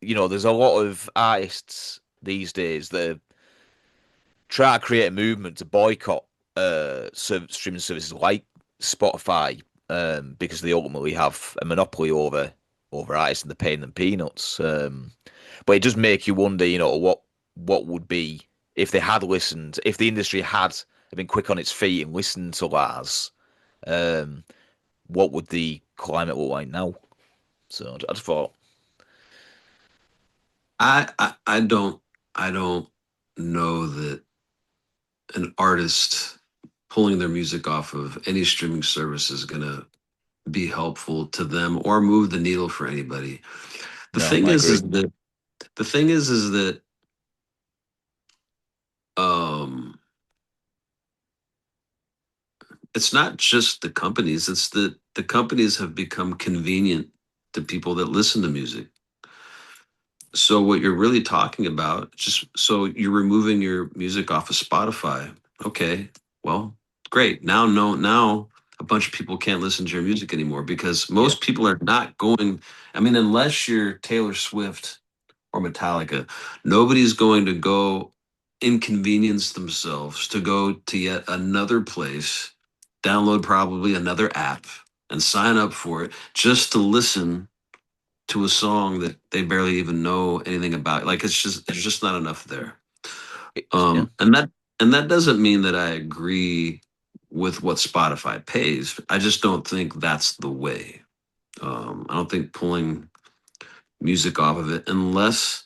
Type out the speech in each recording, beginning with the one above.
there's a lot of artists these days that are trying to create a movement to boycott streaming services like Spotify, because they ultimately have a monopoly over artists and they're paying them peanuts. But it does make you wonder, what would be if they had listened, if the industry had been quick on its feet and listened to Lars, um, what would the climate look like now? So I just thought, I don't know that an artist pulling their music off of any streaming service is gonna be helpful to them or move the needle for anybody. The no, thing I is agree. that the thing is that um it's not just the companies, it's that the companies have become convenient to people that listen to music. So what you're really talking about, just so you're removing your music off of Spotify. Okay, well, great. Now, no, now a bunch of people can't listen to your music anymore because Yeah, most people are not going. I mean, unless you're Taylor Swift or Metallica, nobody's going to go inconvenience themselves to go to yet another place, download probably another app, and sign up for it just to listen to a song that they barely even know anything about. Like it's just there's just not enough there. yeah. And that doesn't mean that I agree with what Spotify pays. I just don't think that's the way. I don't think pulling music off of it, unless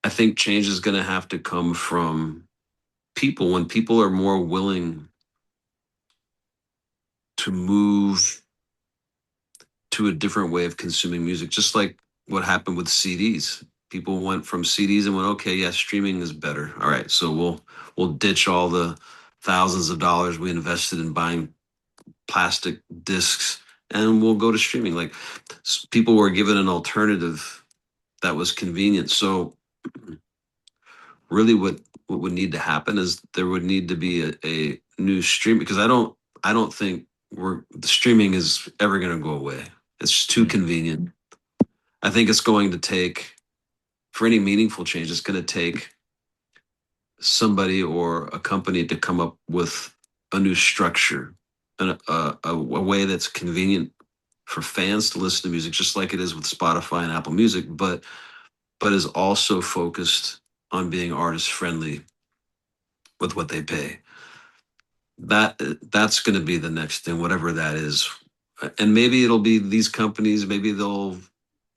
I think change is going to have to come from people when people are more willing to move to a different way of consuming music, just like what happened with CDs. People went from CDs and went, okay, yeah, streaming is better. All right, so we'll ditch all the thousands of dollars we invested in buying plastic discs and we'll go to streaming. Like people were given an alternative that was convenient. So really what would need to happen is there would need to be a new stream because I don't think the streaming is ever going to go away. It's too Mm. convenient. I think it's going to take for any meaningful change. It's going to take somebody or a company to come up with a new structure and a way that's convenient for fans to listen to music, just like it is with Spotify and Apple Music, but is also focused on being artist friendly with what they pay. That's going to be the next thing, whatever that is. And maybe it'll be these companies. Maybe they'll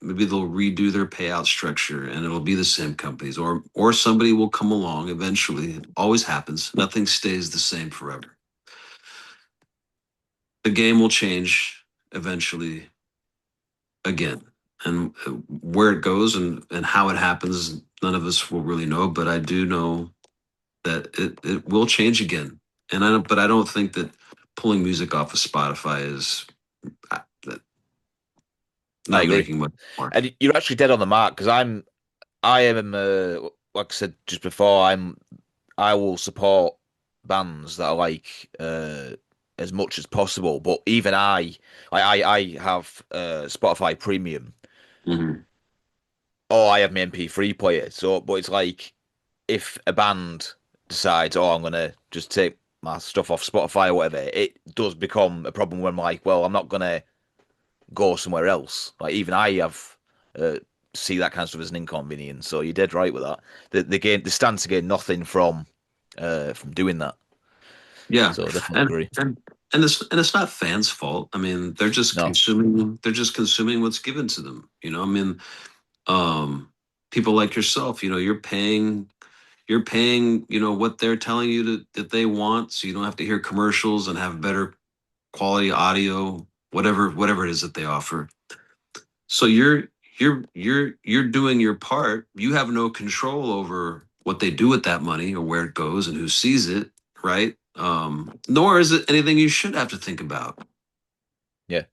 redo their payout structure, and it'll be the same companies, or somebody will come along eventually. It always happens. Nothing stays the same forever. The game will change eventually again, and where it goes and how it happens, none of us will really know. But I do know that it will change again. But I don't think that pulling music off of Spotify is uh, I not agree. making much more. And you're actually dead on the mark because I am, like I said just before, I will support bands that I like, as much as possible. But even I have Spotify Premium, Hmm. or I have my MP3 player. So, but it's like if a band decides, oh, I'm gonna just take my stuff off Spotify or whatever, it does become a problem when I'm like, well, I'm not gonna go somewhere else. Like even I have, uh, see that kind of stuff as an inconvenience. So you're dead right with that. The stand to gain nothing from doing that. Yeah, So I definitely and agree. and it's not fans' fault. I mean, No. they're just consuming what's given to them. I mean, um, people like yourself, you're paying, what they're telling you that they want, so you don't have to hear commercials and have better quality audio, whatever it is that they offer. So you're doing your part. You have no control over what they do with that money or where it goes and who sees it, right? Nor is it anything you should have to think about. Yeah.